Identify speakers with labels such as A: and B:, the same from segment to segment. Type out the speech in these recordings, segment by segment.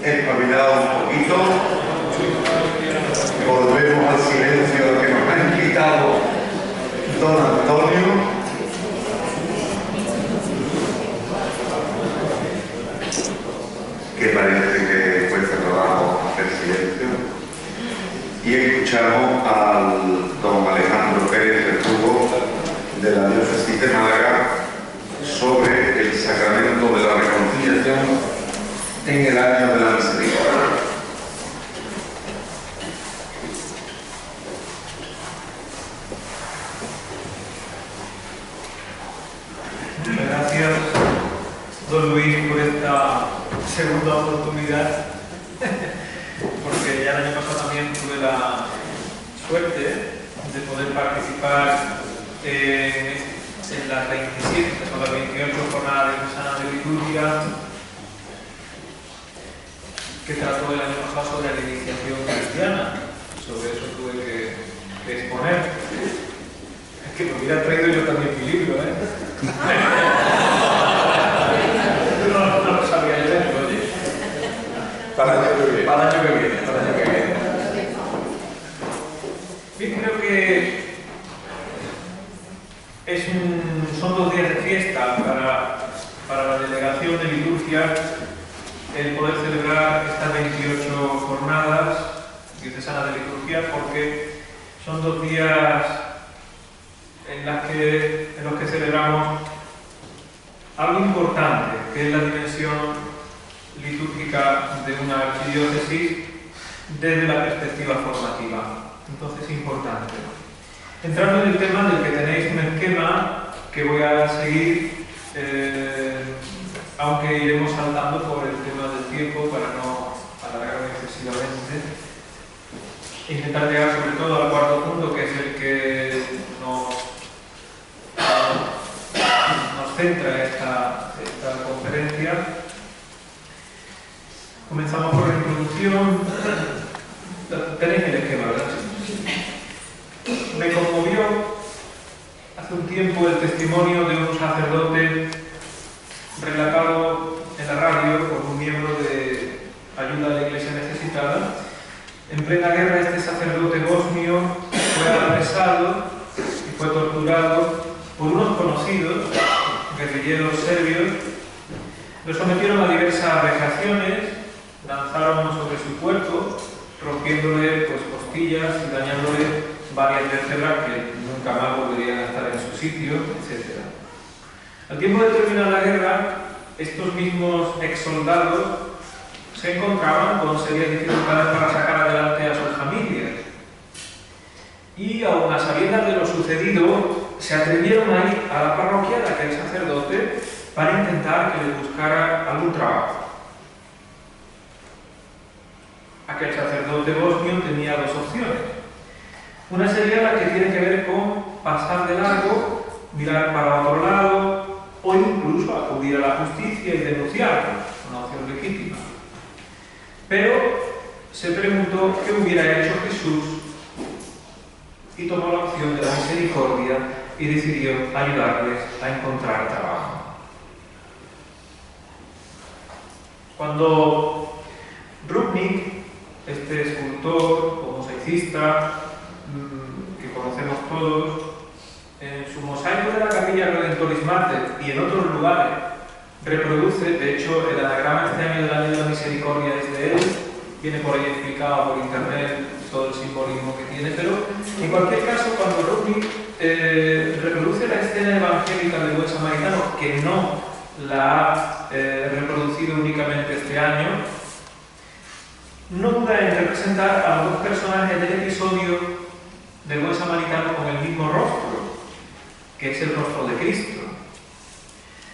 A: espabilado un poquito, volvemos al silencio que nos ha quitado don Antonio. Que parece que cuesta trabajo hacer silencio. Y escuchamos al don Alejandro Pérez Verdugo de la Diócesis de Málaga sobre el sacramento de la reconciliación en el año de la misericordia.
B: Gracias, don Luis, por esta segunda oportunidad, porque ya el año pasado también tuve la suerte de poder participar en las 27, que son las 28 jornadas de liturgia, que trató el año pasado sobre la iniciación cristiana. Sobre eso tuve que exponer. Es que me hubiera traído yo también mi libro, ¿eh? No lo sabía yo, oye. Para el año que viene. Bien, creo que son 2 días de fiesta para la delegación de liturgia el poder celebrar estas 28 jornadas diocesanas de liturgia, porque son 2 días en los que celebramos algo importante, que es la dimensión litúrgica de una archidiócesis desde la perspectiva formativa. Entonces, importante. Entrando en el tema del que tenéis un esquema que voy a seguir, aunque iremos saltando por el tema del tiempo para no alargarme excesivamente. Intentar llegar sobre todo al cuarto punto, que es el que nos centra esta conferencia. Comenzamos por la introducción. Tenéis el esquema, ¿verdad? Me conmovió hace un tiempo el testimonio de un sacerdote relatado en la radio por un miembro de Ayuda a la Iglesia Necesitada. En plena guerra, este sacerdote bosnio fue apresado y fue torturado por unos conocidos guerrilleros serbios. Lo sometieron a diversas vejaciones, lanzaron sobre su cuerpo, rompiéndole costillas y dañándole varias vértebras que nunca más volverían a estar en su sitio, etc. Al tiempo de terminar la guerra, estos mismos exsoldados se encontraban con serias dificultades para sacar adelante a sus familias. Y aun a sabiendas de lo sucedido, se atrevieron a ir a la parroquia de aquel sacerdote para intentar que le buscara algún trabajo. Aquel sacerdote bosnio tenía 2 opciones. Una sería la que tiene que ver con pasar de largo, mirar para otro lado o incluso acudir a la justicia y denunciarlo, una opción legítima. Pero se preguntó qué hubiera hecho Jesús y tomó la opción de la misericordia y decidió ayudarles a encontrar trabajo. Cuando Rubnik, este escultor o mosaicista que conocemos todos, en su mosaico de la Capilla Redentoris Mater y en otros lugares reproduce, de hecho el anagrama este año del año de la misericordia es de él, viene por ahí explicado por internet todo el simbolismo que tiene, pero en cualquier caso cuando Rubnik reproduce la escena evangélica del buen samaritano, que no la ha reproducido únicamente este año, no duda en representar a los 2 personajes del episodio del buen samaritano con el mismo rostro, que es el rostro de Cristo.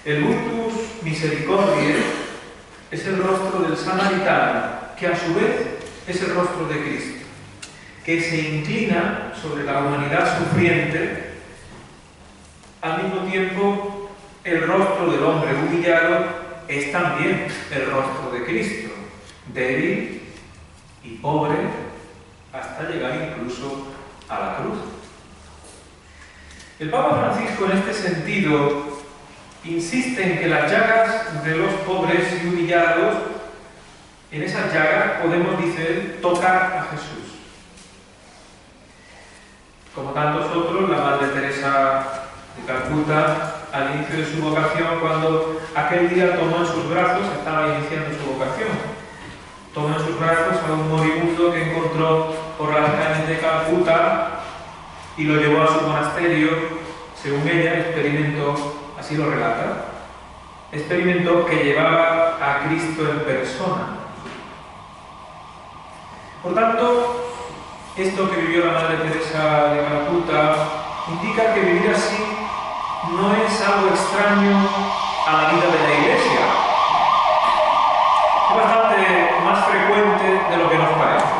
B: El Vultus Misericordiae es el rostro del samaritano, que a su vez es el rostro de Cristo, que se inclina sobre la humanidad sufriente. Al mismo tiempo, el rostro del hombre humillado es también el rostro de Cristo, débil y pobre hasta llegar incluso a la cruz. El Papa Francisco en este sentido insiste en que las llagas de los pobres y humillados En esas llagas podemos, dice él, tocar a Jesús. Como tantos otros, la Madre Teresa de Calcuta, al inicio de su vocación, cuando aquel día tomó en sus brazos, estaba iniciando su vocación, tomó en sus brazos a un moribundo que encontró por las calles de Calcuta y lo llevó a su monasterio. Según ella, experimentó, así lo relata, experimentó que llevaba a Cristo en persona. Por tanto, esto que vivió la Madre Teresa de Calcuta indica que vivir así no es algo extraño a la vida de la Iglesia. Es bastante más frecuente de lo que nos parece.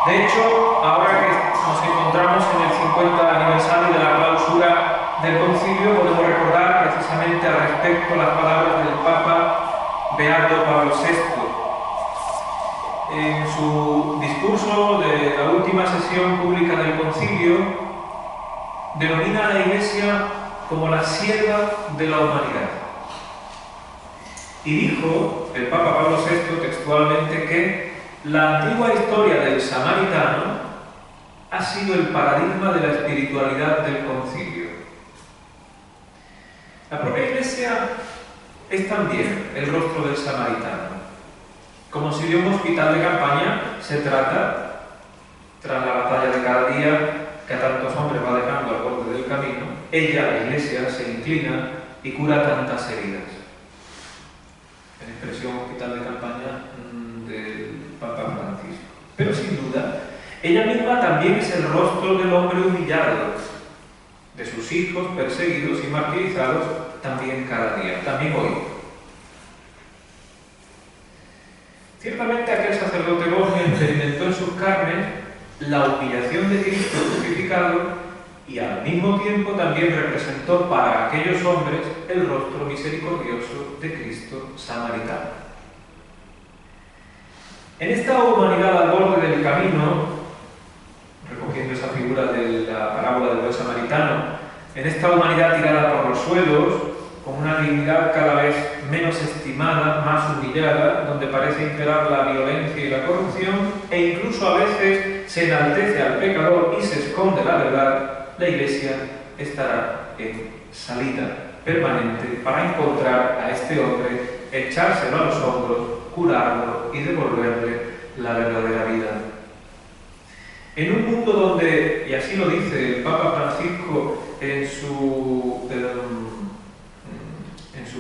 B: De hecho, ahora que nos encontramos en el 50 aniversario de la clausura del concilio, podemos recordar precisamente al respecto las palabras del Papa Beato Pablo VI. En su discurso de la última sesión pública del concilio, denomina a la Iglesia como la sierva de la humanidad. Y dijo el Papa Pablo VI textualmente que la antigua historia del samaritano ha sido el paradigma de la espiritualidad del concilio. La propia Iglesia es también el rostro del samaritano. Como si de un hospital de campaña se trata, tras la batalla de cada día que a tantos hombres va dejando al borde del camino, ella, la Iglesia, se inclina y cura tantas heridas. En expresión hospital de campaña del Papa Francisco. Pero sin duda, ella misma también es el rostro del hombre humillado, de sus hijos perseguidos y martirizados también cada día, también hoy. Ciertamente aquel sacerdote bosnio experimentó en sus carnes la humillación de Cristo crucificado y al mismo tiempo también representó para aquellos hombres el rostro misericordioso de Cristo samaritano. En esta humanidad al borde del camino, recogiendo esa figura de la parábola del buen samaritano, en esta humanidad tirada por los suelos, con una dignidad cada vez menos estimada, más humillada, donde parece imperar la violencia y la corrupción, e incluso a veces se enaltece al pecador y se esconde la verdad, la Iglesia estará en salida permanente para encontrar a este hombre, echárselo a los hombros, curarlo y devolverle la verdadera vida. En un mundo donde, y así lo dice el Papa Francisco en su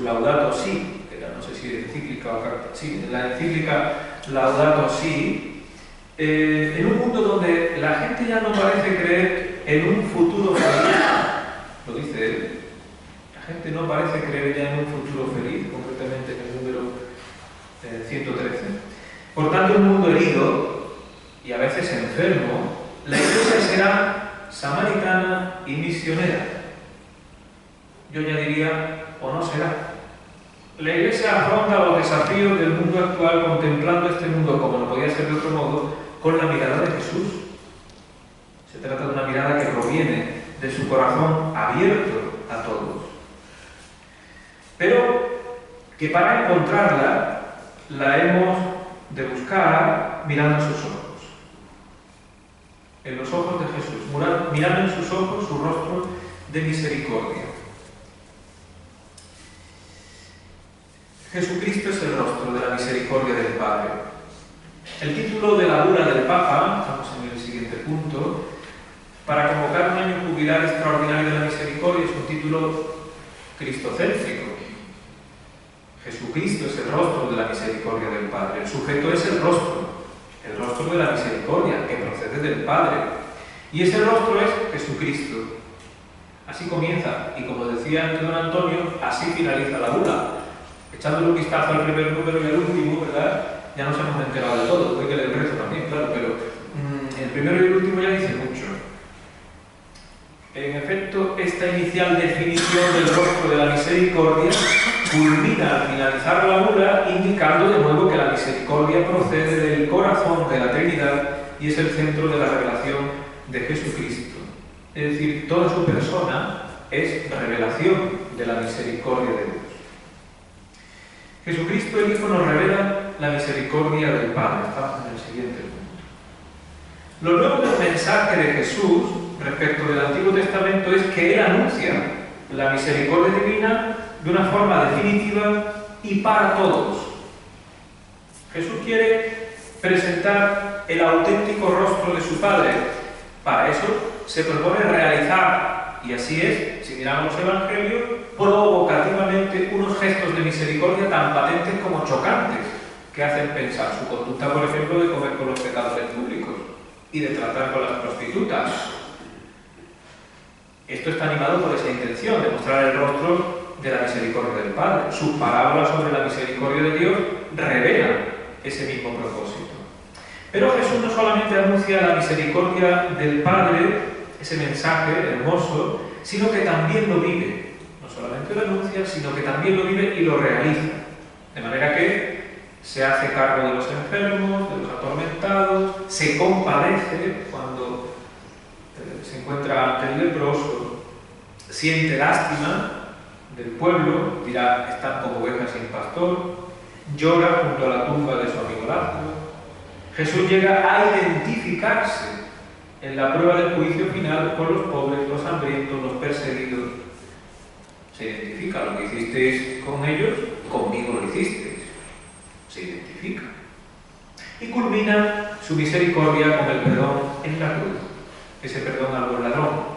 B: Laudato Si, que no sé si es encíclica o carta, sí, en la encíclica Laudato Si, en un mundo donde la gente ya no parece creer en un futuro feliz, lo dice él, la gente no parece creer ya en un futuro feliz, concretamente en el número 113. Por tanto, un mundo herido y a veces enfermo, la Iglesia será samaritana y misionera. Yo ya diría, o no será. La Iglesia afronta los desafíos del mundo actual contemplando este mundo, como no podía ser de otro modo, con la mirada de Jesús. Se trata de una mirada que proviene de su corazón abierto a todos. Pero que para encontrarla la hemos de buscar mirando sus ojos. En los ojos de Jesús, mirando en sus ojos su rostro de misericordia. Jesucristo es el rostro de la misericordia del Padre. El título de la bula del Papa, estamos en el siguiente punto, para convocar un año jubilar extraordinario de la misericordia, es un título cristocéntrico. Jesucristo es el rostro de la misericordia del Padre. El sujeto es el rostro de la misericordia que procede del Padre. Y ese rostro es Jesucristo. Así comienza, y como decía antes don Antonio, así finaliza la bula. Echándole un vistazo al primer número y al último, ¿verdad? Ya nos hemos enterado de todo, puede que el resto también, claro, pero el primero y el último ya dice mucho. En efecto, esta inicial definición del rostro de la misericordia culmina al finalizar la bula, indicando de nuevo que la misericordia procede del corazón de la Trinidad y es el centro de la revelación de Jesucristo. Es decir, toda su persona es revelación de la misericordia de Dios. Jesucristo el Hijo nos revela la misericordia del Padre. Estamos en el siguiente punto. Lo nuevo del mensaje de Jesús respecto del Antiguo Testamento es que Él anuncia la misericordia divina de una forma definitiva y para todos. Jesús quiere presentar el auténtico rostro de su Padre. Para eso se propone realizar, y así es, si miramos los Evangelios, provocativamente unos gestos de misericordia tan patentes como chocantes, que hacen pensar su conducta, por ejemplo, de comer con los pecadores públicos y de tratar con las prostitutas. Esto está animado por esa intención, de mostrar el rostro de la misericordia del Padre. Sus parábolas sobre la misericordia de Dios revelan ese mismo propósito. Pero Jesús no solamente anuncia la misericordia del Padre, ese mensaje hermoso, sino que también lo vive. No solamente lo anuncia, sino que también lo vive y lo realiza. De manera que se hace cargo de los enfermos, de los atormentados, se compadece cuando se encuentra ante el leproso, siente lástima del pueblo, dirá, están como ovejas sin pastor, llora junto a la tumba de su amigo Lázaro. Jesús llega a identificarse en la prueba del juicio final con los pobres, los hambrientos, los perseguidos. Se identifica: lo que hicisteis con ellos, conmigo lo hicisteis. Se identifica. Y culmina su misericordia con el perdón en la cruz, ese perdón al buen ladrón.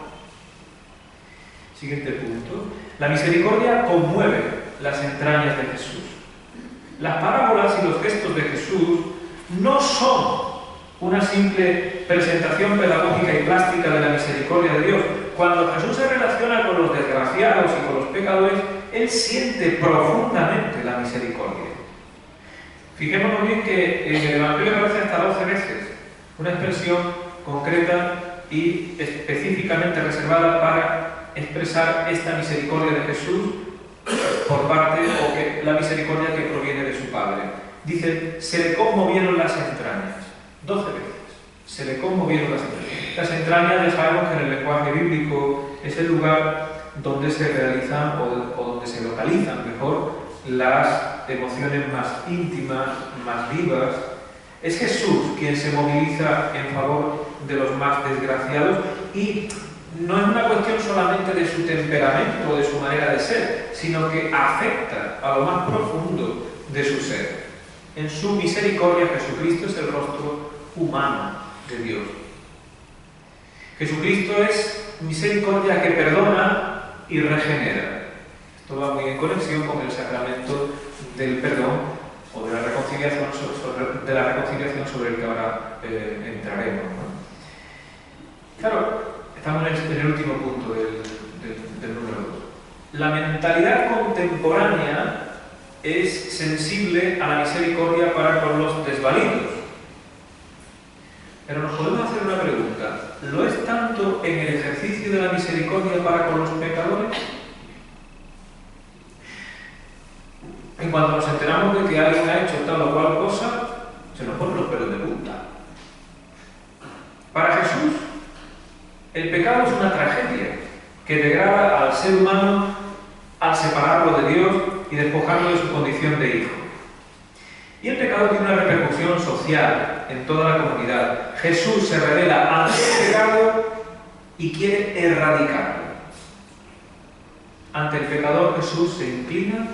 B: Siguiente punto. La misericordia conmueve las entrañas de Jesús. Las parábolas y los gestos de Jesús no son una simple presentación pedagógica y plástica de la misericordia de Dios. Cuando Jesús se relaciona con los desgraciados y con los pecadores, Él siente profundamente la misericordia. Fijémonos bien que en el Evangelio aparece hasta 12 veces una expresión concreta y específicamente reservada para expresar esta misericordia de Jesús por parte, o que la misericordia que proviene de su Padre. Dice, se le conmovieron las entrañas. 12 veces. Se le conmovieron las entrañas. Las entrañas, ya sabemos que en el lenguaje bíblico es el lugar donde se realizan o donde se localizan mejor las emociones más íntimas, más vivas. Es Jesús quien se moviliza en favor de los más desgraciados, y no es una cuestión solamente de su temperamento o de su manera de ser, sino que afecta a lo más profundo de su ser. En su misericordia, Jesucristo es el rostro humano de Dios. Jesucristo es misericordia que perdona y regenera. Esto va muy en conexión con el sacramento del perdón o de la reconciliación sobre el que ahora entraremos, ¿no? Claro, estamos en el último punto del número 2. La mentalidad contemporánea es sensible a la misericordia para con los desvalidos. Pero nos podemos hacer una pregunta: ¿lo es tanto en el ejercicio de la misericordia para con los pecadores? En cuanto nos enteramos de que alguien ha hecho tal o cual cosa, se nos ponen los pelos de punta. Para Jesús, el pecado es una tragedia que degrada al ser humano al separarlo de Dios y despojarlo de su condición de hijo. Y el pecado tiene una repercusión social en toda la comunidad. Jesús se revela ante el pecado y quiere erradicarlo. Ante el pecador, Jesús se inclina,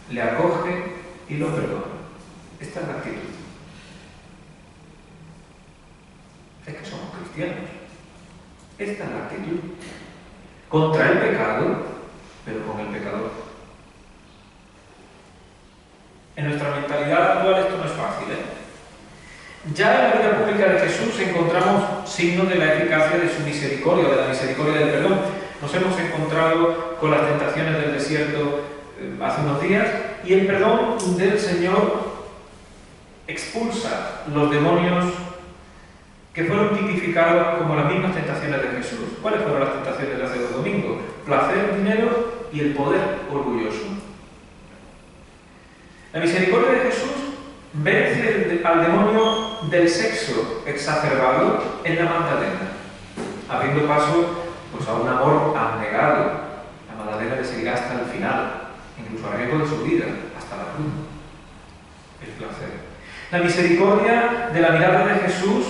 B: le acoge y lo perdona. Esta es la actitud. Es que somos cristianos. Esta es la actitud. Contra el pecado, pero con el pecador. En nuestra mentalidad actual esto no es fácil, Ya en la vida pública de Jesús encontramos signos de la eficacia de su misericordia, de la misericordia del perdón. Nos hemos encontrado con las tentaciones del desierto hace unos días, y el perdón del Señor expulsa los demonios que fueron tipificados como las mismas tentaciones de Jesús. ¿Cuáles fueron las tentaciones de hace 2 domingos? Placer, dinero y el poder orgulloso. La misericordia de Jesús vence al demonio del sexo exacerbado en la Magdalena, abriendo paso a un amor abnegado. La Magdalena le seguirá hasta el final, incluso a riesgo de su vida, hasta la cruz. El placer. La misericordia de la mirada de Jesús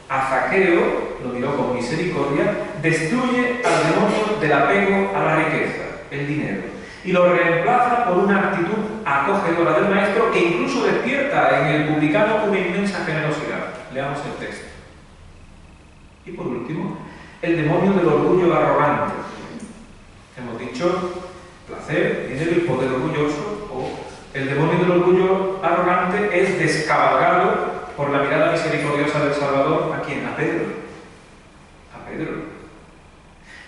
B: a Zaqueo, lo miró con misericordia, destruye al demonio del apego a la riqueza, el dinero, y lo reemplaza por una actitud acogedora del Maestro que incluso despierta en el publicano una inmensa generosidad. Leamos el texto. Y por último, el demonio del orgullo arrogante. Hemos dicho placer, dinero y poder orgulloso, o el demonio del orgullo arrogante es descabalgado por la mirada misericordiosa del Salvador. ¿A quién? A Pedro. A Pedro.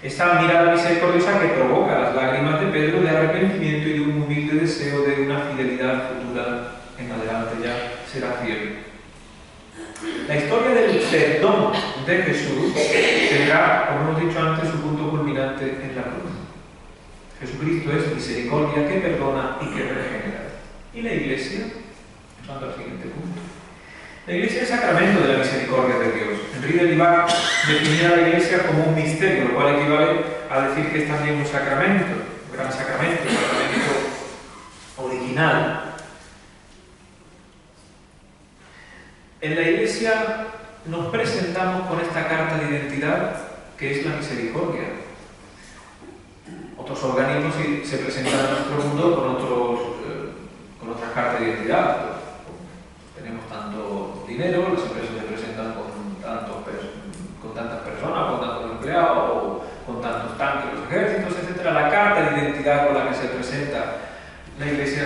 B: Esa mirada misericordiosa que provoca las lágrimas de Pedro de arrepentimiento y de un humilde deseo de una fidelidad futura en adelante, ya será fiel. La historia del perdón de Jesús tendrá, como hemos dicho antes, su punto culminante en la cruz. Jesucristo es misericordia que perdona y que regenera. ¿Y la Iglesia? Pasando al siguiente punto. La Iglesia es sacramento de la misericordia de Dios. Henri de Libac definía a la Iglesia como un misterio, lo cual equivale a decir que es también un sacramento, un gran sacramento, un sacramento original. En la Iglesia nos presentamos con esta carta de identidad que es la misericordia. Otros organismos se presentan a nuestro mundo con otras cartas de identidad. Tenemos tanto dinero, las empresas se presentan con tantas personas, con tantos empleados, o con tantos tanques, los ejércitos, etc. La carta de identidad con la que se presenta la Iglesia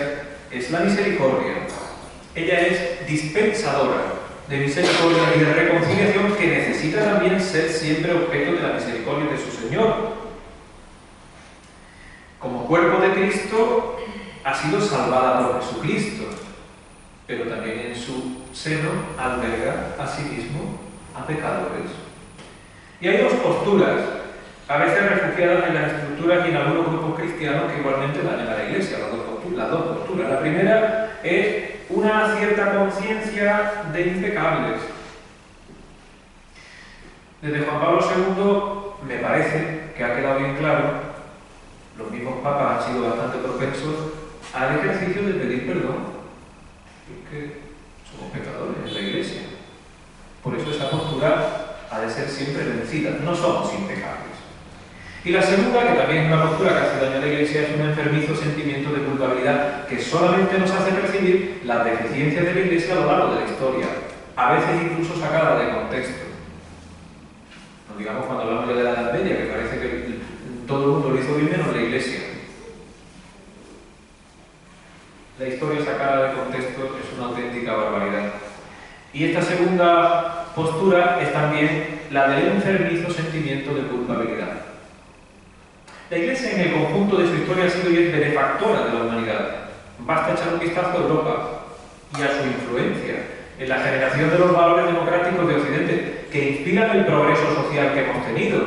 B: es la misericordia. Ella es dispensadora de misericordia y de reconciliación que necesita también ser siempre objeto de la misericordia de su Señor. Como cuerpo de Cristo ha sido salvada por Jesucristo, pero también en su seno alberga a sí mismo a pecadores. Y hay dos posturas, a veces refugiadas en las estructuras y en algunos grupos cristianos que igualmente dañan a la Iglesia, las dos posturas. La primera es una cierta conciencia de impecables. Desde Juan Pablo II me parece que ha quedado bien claro, los mismos papas han sido bastante propensos al ejercicio de pedir perdón, porque somos pecadores en la Iglesia. Por eso esa postura ha de ser siempre vencida, no somos impecables. Y la segunda, que también es una postura que hace daño a la Iglesia, es un enfermizo sentimiento de culpabilidad que solamente nos hace percibir las deficiencias de la Iglesia a lo largo de la historia, a veces incluso sacada de contexto. No digamos cuando hablamos ya de la Edad Media, que parece que todo el mundo lo hizo bien menos la Iglesia. La historia sacada de contexto es una auténtica barbaridad. Y esta segunda postura es también la del enfermizo sentimiento de culpabilidad. La Iglesia en el conjunto de su historia ha sido y es benefactora de la humanidad. Basta echar un vistazo a Europa y a su influencia en la generación de los valores democráticos de Occidente que inspiran el progreso social que hemos tenido.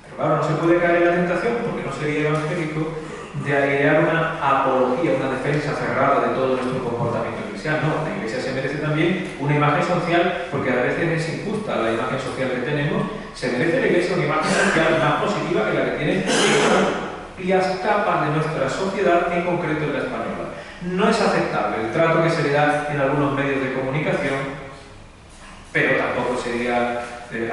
B: Pero claro, no se puede caer en la tentación, porque no sería evangélico, de agregar una apología, una defensa cerrada de todo nuestro comportamiento cristiano. No, la Iglesia se merece también una imagen social, porque a veces es injusta la imagen social que tenemos. Se merece la Iglesia una imagen social más positiva que la que tiene amplias capas de nuestra sociedad, en concreto en la española. No es aceptable el trato que se le da en algunos medios de comunicación, pero tampoco sería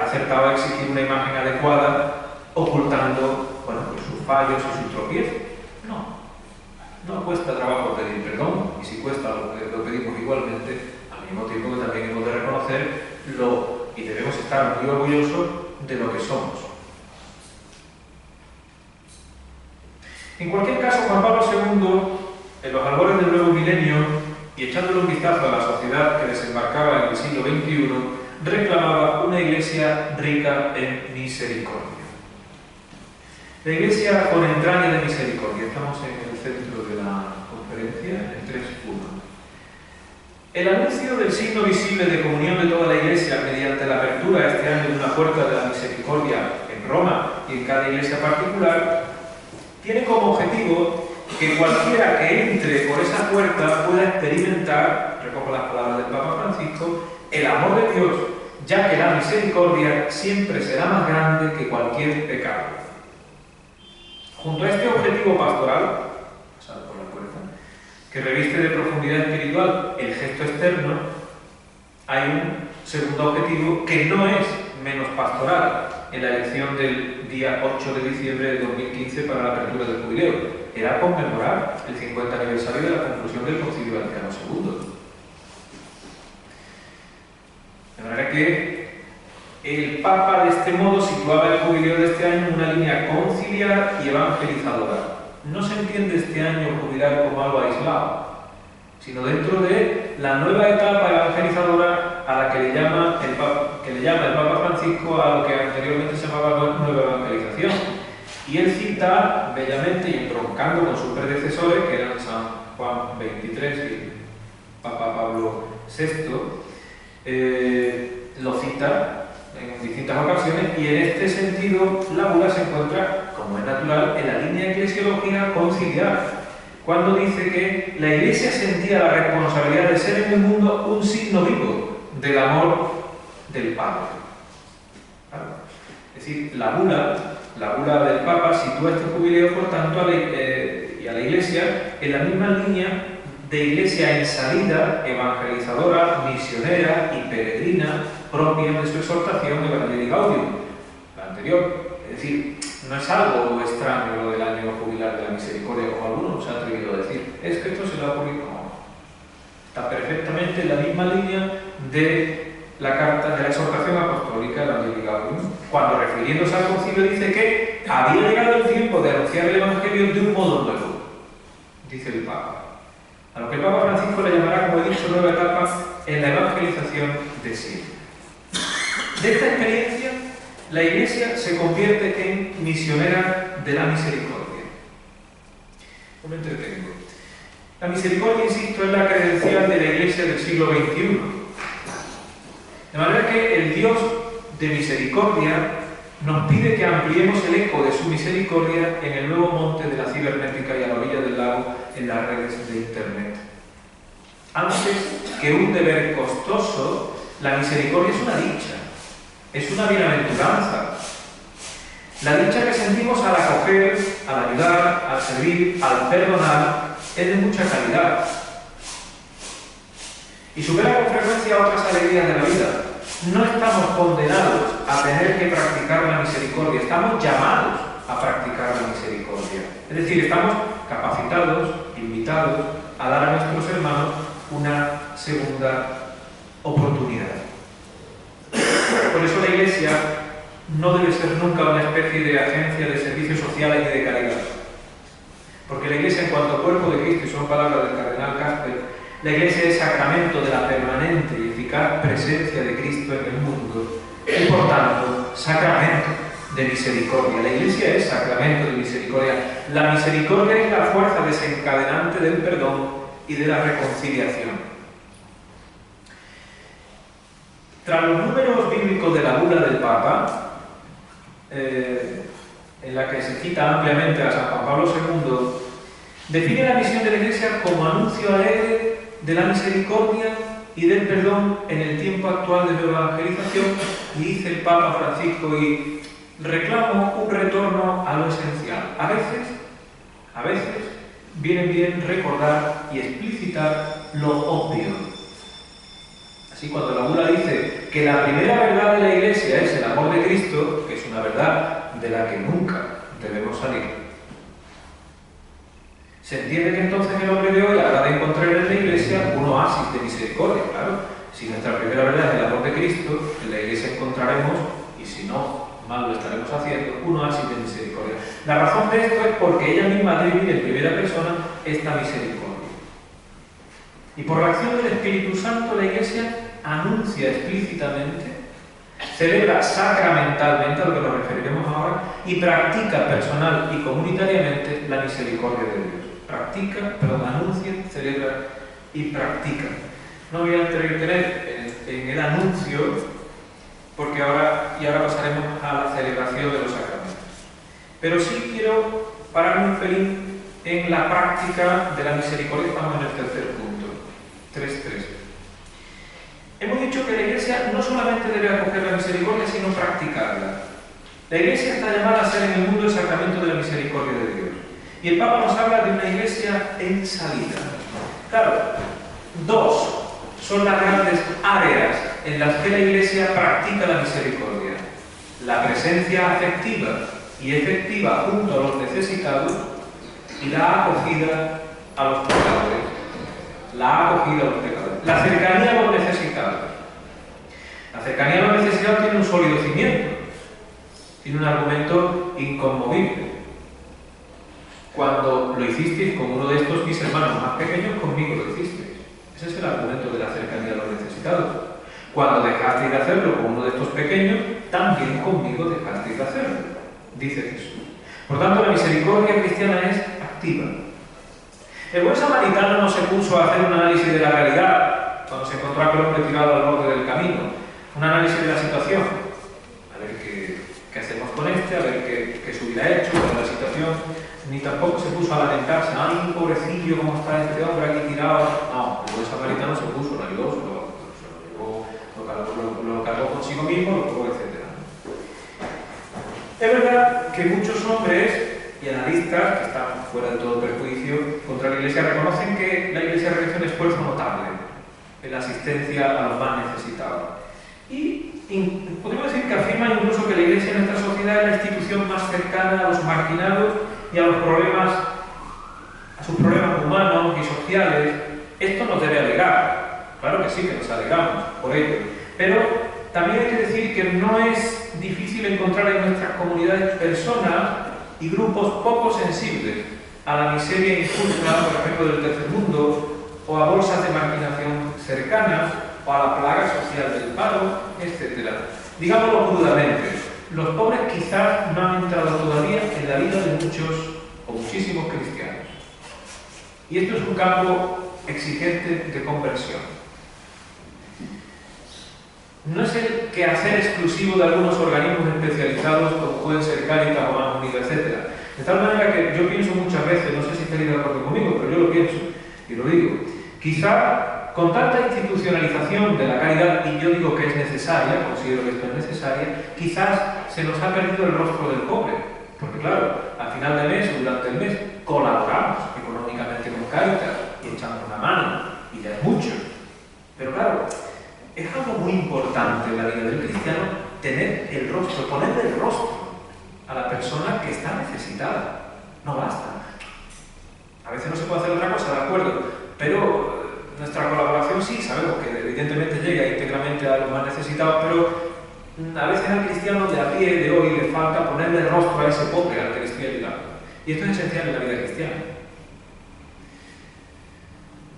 B: acertado exigir una imagen adecuada ocultando, bueno, pues sus fallos y sus tropiezos. No cuesta trabajo pedir perdón, y si cuesta lo pedimos igualmente, al mismo tiempo que también hemos de reconocerlo y debemos estar muy orgullosos de lo que somos. En cualquier caso, Juan Pablo II, en los albores del nuevo milenio y echándole un vistazo a la sociedad que desembarcaba en el siglo XXI, reclamaba una Iglesia rica en misericordia. La Iglesia con entraña de misericordia. Estamos en el centro de la conferencia, en 3.1. El anuncio del signo visible de comunión de toda la Iglesia mediante la apertura este año de una puerta de la misericordia en Roma y en cada iglesia particular tiene como objetivo que cualquiera que entre por esa puerta pueda experimentar, recojo las palabras del Papa Francisco, el amor de Dios, ya que la misericordia siempre será más grande que cualquier pecado. Junto a este objetivo pastoral, pasar por la puerta, que reviste de profundidad espiritual el gesto externo, hay un segundo objetivo que no es menos pastoral en la elección del día 8 de diciembre de 2015 para la apertura del jubileo. Era conmemorar el 50 aniversario de la conclusión del Concilio Vaticano II. De manera que el Papa de este modo situaba el jubileo de este año en una línea conciliar y evangelizadora. No se entiende este año jubilar como algo aislado, sino dentro de la nueva etapa evangelizadora a la que le llama el Papa Francisco a lo que anteriormente se llamaba nueva evangelización. Y él cita bellamente y entroncando con sus predecesores, que eran San Juan XXIII y Papa Pablo VI, lo cita en distintas ocasiones, y en este sentido la bula se encuentra, como es natural, en la línea eclesiológica conciliar, cuando dice que la Iglesia sentía la responsabilidad de ser en el mundo un signo vivo del amor del Padre. ¿Vale? Es decir, la bula del Papa sitúa este jubileo, por tanto, y a la Iglesia en la misma línea de Iglesia en salida, evangelizadora, misionera y peregrina, propia de su exhortación Evangelii Gaudium, la anterior. Es decir, no es algo extraño lo del año jubilar de la misericordia, como algunos se han atrevido a decir. Es que esto se lo ha ocurrido. No. Está perfectamente en la misma línea de la carta de la exhortación apostólica Evangelii Gaudium, cuando refiriéndose al concilio dice que había llegado el tiempo de anunciar el Evangelio de un modo nuevo, dice el Papa. A lo que el Papa Francisco le llamará, como he dicho, nueva etapa en la evangelización de siempre. De esta experiencia, la Iglesia se convierte en misionera de la misericordia. No me entretengo. La misericordia, insisto, es la credencial de la Iglesia del siglo XXI. De manera que el Dios de misericordia nos pide que ampliemos el eco de su misericordia en el nuevo monte de la cibernética y a la orilla del lago en las redes de Internet. Antes que un deber costoso, la misericordia es una dicha, es una bienaventuranza. La dicha que sentimos al acoger, al ayudar, al servir, al perdonar, es de mucha calidad y supera con frecuencia otras alegrías de la vida. No estamos condenados a tener que practicar la misericordia, estamos llamados a practicar la misericordia. Es decir, estamos capacitados, invitados a dar a nuestros hermanos una segunda oportunidad. Por eso la Iglesia no debe ser nunca una especie de agencia de servicios sociales y de caridad. Porque la Iglesia, en cuanto cuerpo de Cristo, y son palabras del cardenal Casper, la Iglesia es sacramento de la permanente y eficaz presencia de Cristo en el mundo y, por tanto, sacramento de misericordia. La Iglesia es sacramento de misericordia. La misericordia es la fuerza desencadenante del perdón y de la reconciliación. Tras los números bíblicos de la bula del Papa, en la que se cita ampliamente a San Juan Pablo II, define la misión de la Iglesia como anuncio alegre de la misericordia y del perdón en el tiempo actual de la evangelización, y dice el Papa Francisco, y reclamo un retorno a lo esencial. A veces viene bien recordar y explicitar lo obvio. Así, cuando la bula dice que la primera verdad de la Iglesia es el amor de Cristo, que es una verdad de la que nunca debemos salir, se entiende que entonces el hombre de hoy habrá de encontrar en la Iglesia un oasis de misericordia. Claro, si nuestra primera verdad es el amor de Cristo, en la Iglesia encontraremos, y si no, mal lo estaremos haciendo, un oasis de misericordia. La razón de esto es porque ella misma debe vivir en primera persona esta misericordia. Y por la acción del Espíritu Santo, la Iglesia anuncia explícitamente, celebra sacramentalmente, a lo que nos referiremos ahora, y practica personal y comunitariamente la misericordia de Dios. Anuncia, celebra y practica. No voy a entretener en el anuncio, porque ahora pasaremos a la celebración de los sacramentos. Pero sí quiero pararme un pelín en la práctica de la misericordia. Estamos en el tercer punto, 3.3. Hemos dicho que la Iglesia no solamente debe acoger la misericordia, sino practicarla. La Iglesia está llamada a ser en el mundo el sacramento de la misericordia de Dios. Y el Papa nos habla de una Iglesia en salida. Claro, dos son las grandes áreas en las que la Iglesia practica la misericordia: la presencia afectiva y efectiva junto a los necesitados y la acogida a los pecadores. La cercanía a los necesitados. La cercanía a los necesitados tiene un sólido cimiento, tiene un argumento inconmovible. Cuando lo hicisteis con uno de estos mis hermanos más pequeños, conmigo lo hicisteis. Ese es el argumento de la cercanía a los necesitados. Cuando dejasteis de hacerlo con uno de estos pequeños, también conmigo dejasteis de hacerlo, dice Jesús. Por tanto, la misericordia cristiana es activa. El buen samaritano no se puso a hacer un análisis de la realidad cuando se encontró a aquel hombre tirado al borde del camino, un análisis de la situación, a ver qué hacemos con este, a ver qué se hubiera hecho con la situación, ni tampoco se puso a lamentarse: ¡ay, pobrecillo, cómo está este hombre aquí tirado! No, el buen samaritano se puso, lo ayudó, lo cargó consigo mismo, lo probó, etc. Es verdad que muchos hombres y analistas, que están fuera de todo perjuicio contra la Iglesia, reconocen que la Iglesia realiza un esfuerzo notable en la asistencia a los más necesitados. Y podemos decir que afirman incluso que la Iglesia en nuestra sociedad es la institución más cercana a los marginados y a los problemas, a sus problemas humanos y sociales. Esto nos debe alegrar. Claro que sí, que nos alegramos por ello. Pero también hay que decir que no es difícil encontrar en nuestras comunidades personas y grupos poco sensibles a la miseria injusta, por ejemplo, del tercer mundo, o a bolsas de marginación cercanas, o a la plaga social del paro, etc. Digámoslo crudamente, los pobres quizás no han entrado todavía en la vida de muchos o muchísimos cristianos. Y esto es un campo exigente de conversión. No es el quehacer exclusivo de algunos organismos especializados como pueden ser Cáritas o Manos Unidas, etc. De tal manera que yo pienso muchas veces, no sé si estaréis de acuerdo conmigo, pero yo lo pienso y lo digo, quizá con tanta institucionalización de la caridad, y yo digo que es necesaria, considero que esto es necesaria, quizás se nos ha perdido el rostro del pobre, porque claro, al final del mes o durante el mes colaboramos económicamente con Cáritas y echamos una mano, y ya es mucho, pero claro, es algo muy importante en la vida del cristiano tener el rostro, ponerle el rostro a la persona que está necesitada. No basta. A veces no se puede hacer otra cosa, de acuerdo, pero nuestra colaboración sí, sabemos que evidentemente llega íntegramente a los más necesitados, pero a veces al cristiano de a pie de hoy le falta ponerle el rostro a ese pobre al que le estoy ayudando. Y esto es esencial en la vida cristiana.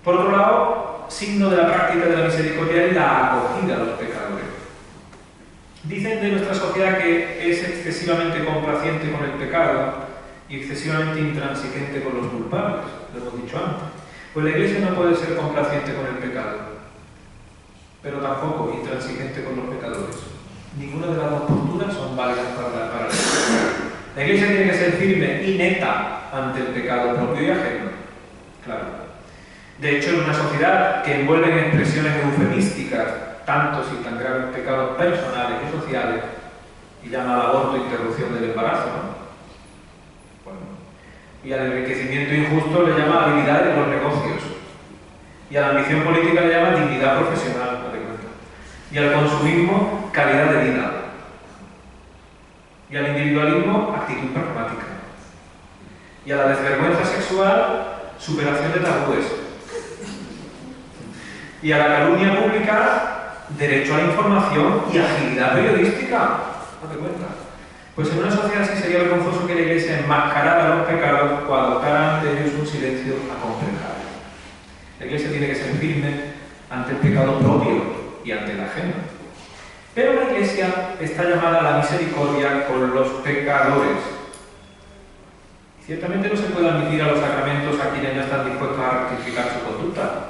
B: Por otro lado, signo de la práctica de la misericordia es la acogida a los pecadores. Dicen de nuestra sociedad que es excesivamente complaciente con el pecado y excesivamente intransigente con los culpables, lo hemos dicho antes. Pues la Iglesia no puede ser complaciente con el pecado, pero tampoco intransigente con los pecadores. Ninguna de las dos posturas son válidas para la Iglesia. La Iglesia tiene que ser firme y neta ante el pecado propio y ajeno. Claro. De hecho, en una sociedad que envuelve en expresiones eufemísticas tantos y tan graves pecados personales y sociales, y llama al aborto interrupción del embarazo, ¿no? Bueno, y al enriquecimiento injusto le llama habilidad de los negocios, y a la ambición política le llama dignidad profesional, y al consumismo calidad de vida, y al individualismo actitud pragmática, y a la desvergüenza sexual superación de tabúes, y a la calumnia pública derecho a la información y agilidad periodística. ¿No te cuenta? Pues en una sociedad así sería vergonzoso que la Iglesia enmascarara los pecados o adoptara ante ellos un silencio acomplejado. La Iglesia tiene que ser firme ante el pecado propio y ante el ajeno. Pero la Iglesia está llamada a la misericordia con los pecadores. Y ciertamente no se puede admitir a los sacramentos a quienes no están dispuestos a rectificar su conducta.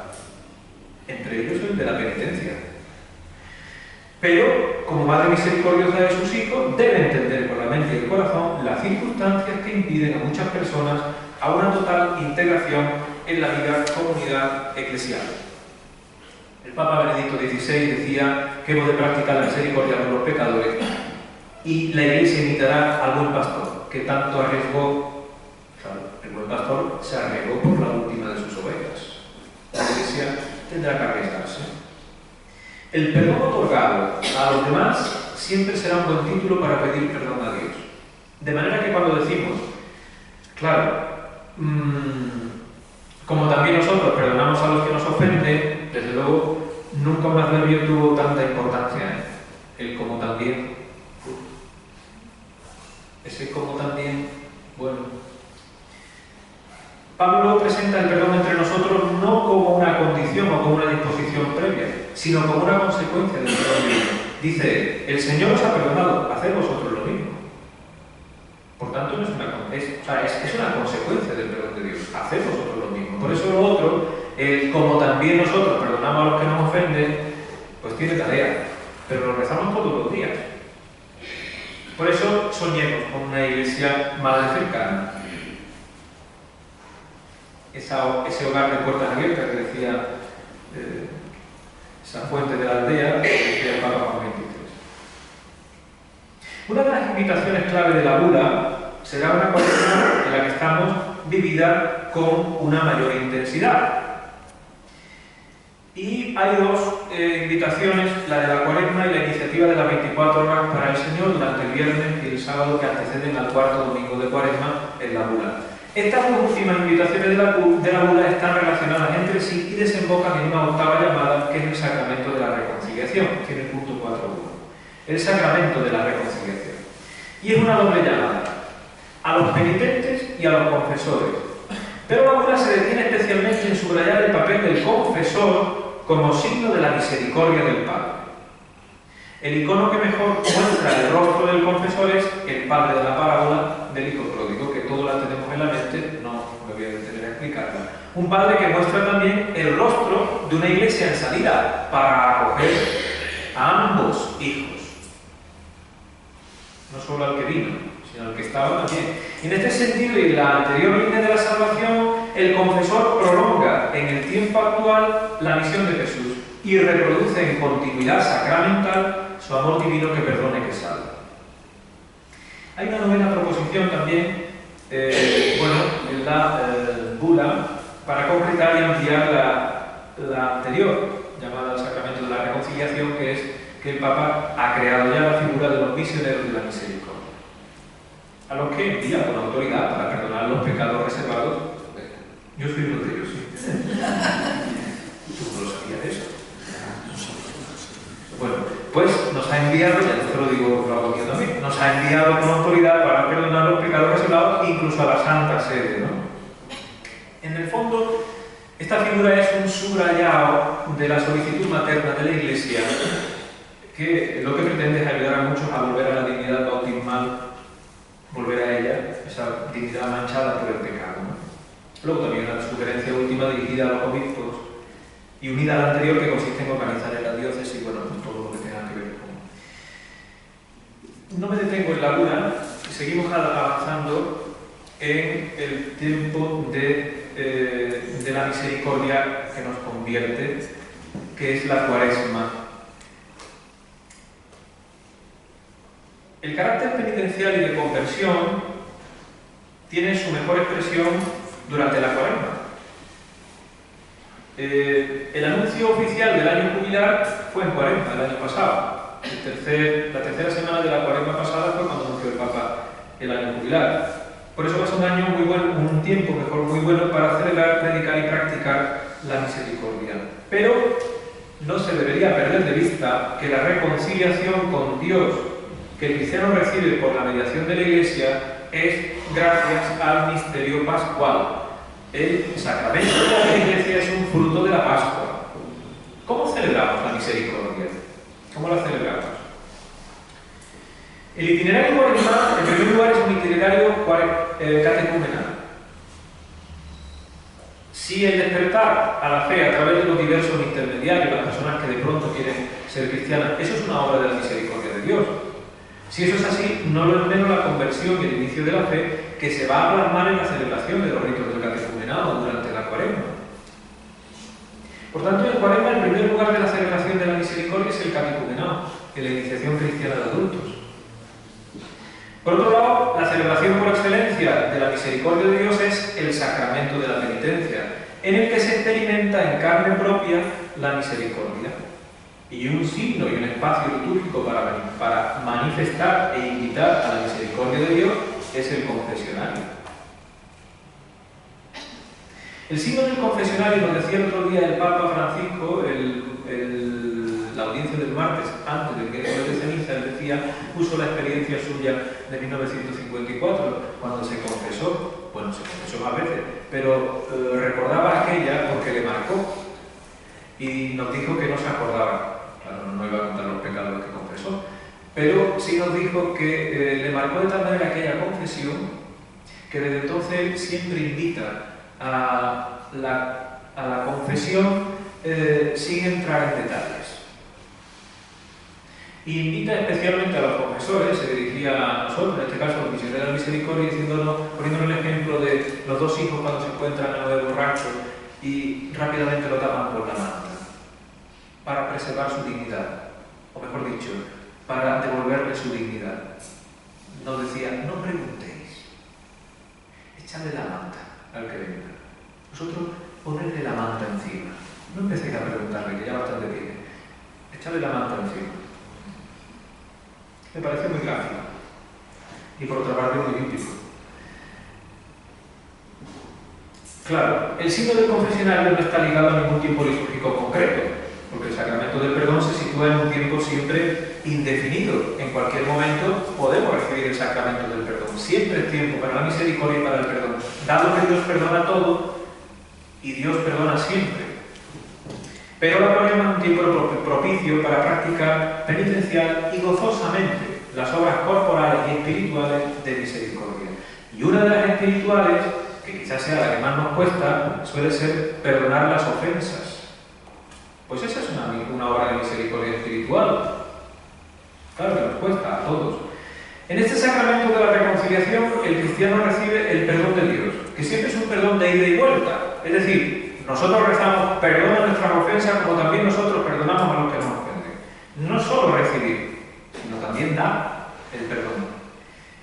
B: Entre ellos el de la penitencia. Pero, como Madre misericordiosa de sus hijos, debe entender con la mente y el corazón las circunstancias que impiden a muchas personas a una total integración en la vida comunidad eclesial. El Papa Benedicto XVI decía que hemos de practicar la misericordia con los pecadores y la Iglesia imitará al buen pastor, que tanto arriesgó. Claro, el buen pastor se arriesgó por la última de sus ovejas. tendrá que arriesgarse. El perdón otorgado a los demás siempre será un buen título para pedir perdón a Dios. De manera que cuando decimos, claro, como también nosotros perdonamos a los que nos ofenden, desde luego nunca un adverbio tuvo tanta importancia, el como también. Ese como también, bueno. Pablo presenta el perdón entre nosotros no como una condición o como una disposición previa, sino como una consecuencia del perdón divino. Dice, el Señor os ha perdonado, haced vosotros lo mismo. Por tanto, no es una consecuencia del perdón de Dios, haced vosotros lo mismo. Por eso lo otro, como también nosotros perdonamos a los que nos ofenden, pues tiene tarea, pero lo rezamos todos los días. Por eso soñemos con una iglesia más cercana. Ese hogar de puertas abiertas que decía esa fuente de la aldea, que decía el Papa Juan XXIII. Una de las invitaciones clave de la bula será una cuaresma en la que estamos vivida con una mayor intensidad. Y hay dos invitaciones, la de la cuaresma y la iniciativa de las 24 horas para el Señor durante el viernes y el sábado que anteceden al cuarto domingo de cuaresma en la bula. Estas dos últimas invitaciones de la bula están relacionadas entre sí y desembocan en una octava llamada que es el sacramento de la reconciliación, que es el punto 4.1. El sacramento de la reconciliación. Y es una doble llamada, a los penitentes y a los confesores. Pero la bula se detiene especialmente en subrayar el papel del confesor como signo de la misericordia del Padre. El icono que mejor muestra el rostro del confesor es el padre de la parábola del hijo pródigo, que todos la tenemos en la mente, no me voy a detener a explicarla. Un padre que muestra también el rostro de una iglesia en salida para acoger a ambos hijos. No solo al que vino, sino al que estaba también. Y en este sentido, y en la anterior línea de la salvación, el confesor prolonga en el tiempo actual la misión de Jesús y reproduce en continuidad sacramental su amor divino que perdone, que salva. Hay una novena proposición también, en la bula, para concretar y ampliar la anterior, llamada el sacramento de la reconciliación, que es que el Papa ha creado ya la figura de los misioneros de la misericordia, a los que envía con autoridad para perdonar los pecados reservados. Yo soy uno de ellos, sí. ¿Tú no lo sabías de eso? Bueno, pues nos ha enviado, ya te lo digo, lo hago yo también, nos ha enviado con autoridad para perdonar los pecados reservados, incluso a la Santa Sede, ¿no? En el fondo, esta figura es un subrayado de la solicitud materna de la Iglesia, que lo que pretende es ayudar a muchos a volver a la dignidad bautismal, volver a ella, esa dignidad manchada por el pecado, ¿no? Luego también una sugerencia última dirigida a los obispos y unida a la anterior, que consiste en organizar en la diócesis, bueno, pues todo lo que tenga que ver con... No me detengo en la bula, seguimos avanzando en el tiempo de la misericordia que nos convierte, que es la cuaresma. El carácter penitencial y de conversión tiene su mejor expresión durante la cuaresma. El anuncio oficial del año jubilar fue en cuaresma, el año pasado. La tercera semana de la cuaresma pasada fue cuando anunció el Papa el año jubilar. Por eso va a ser un año muy bueno, un tiempo mejor muy bueno para celebrar, predicar y practicar la misericordia. Pero no se debería perder de vista que la reconciliación con Dios que el cristiano recibe por la mediación de la Iglesia es gracias al misterio pascual. El sacramento de la Iglesia es un fruto de la Pascua. ¿Cómo celebramos la misericordia? ¿Cómo la celebramos? El itinerario cuaresmal, en primer lugar, es un itinerario catecumenal. Si el despertar a la fe a través de los diversos intermediarios, las personas que de pronto quieren ser cristianas, eso es una obra de la misericordia de Dios. Si eso es así, no lo es menos la conversión y el inicio de la fe que se va a plasmar en la celebración de los ritos del catecumenado durante la cuaresma. Por tanto, en cuaresma el primer lugar de la celebración de la misericordia es el catecumenado, en la iniciación cristiana de adultos. Por otro lado, la celebración por excelencia de la misericordia de Dios es el sacramento de la penitencia, en el que se experimenta en carne propia la misericordia. Y un signo y un espacio litúrgico para manifestar e invitar a la misericordia de Dios es el confesionario. El signo del confesionario, nos decía el otro día el Papa Francisco, la audiencia del martes, antes del miércoles de ceniza, él decía, puso la experiencia suya de 1954, cuando se confesó, bueno, se confesó más veces, pero recordaba aquella porque le marcó y nos dijo que no se acordaba. Claro, no iba a contar los pecados que confesó, pero sí nos dijo que le marcó de tal manera aquella confesión que desde entonces él siempre invita a la confesión sin entrar en detalles. Y invita especialmente a los confesores, se dirigía a nosotros, en este caso a los misioneros de la misericordia, poniéndonos el ejemplo de los dos hijos cuando se encuentran en el borracho y rápidamente lo tapan por la manta, para preservar su dignidad, o mejor dicho, para devolverle su dignidad. Nos decía, no preguntéis, echadle la manta al que venga. Vosotros ponedle la manta encima. No empecéis a preguntarle, que ya bastante tiene. Echadle la manta encima. Me parece muy gráfico. Y por otra parte muy bíblico. Claro, el signo del confesionario no está ligado a ningún tiempo litúrgico concreto, porque el sacramento del perdón se sitúa en un tiempo siempre indefinido. En cualquier momento podemos recibir el sacramento del perdón. Siempre es tiempo para la misericordia y para el perdón. Dado que Dios perdona todo, y Dios perdona siempre. Pero la Cuaresma es un tiempo propicio para practicar penitencial y gozosamente las obras corporales y espirituales de misericordia. Y una de las espirituales, que quizás sea la que más nos cuesta, suele ser perdonar las ofensas. Pues esa es una obra de misericordia espiritual. Claro que nos cuesta a todos. En este sacramento de la reconciliación, el cristiano recibe el perdón de Dios, que siempre es un perdón de ida y vuelta. Es decir, nosotros rezamos, perdona nuestras ofensas, como también nosotros perdonamos a los que nos ofenden. No solo recibir, sino también dar el perdón.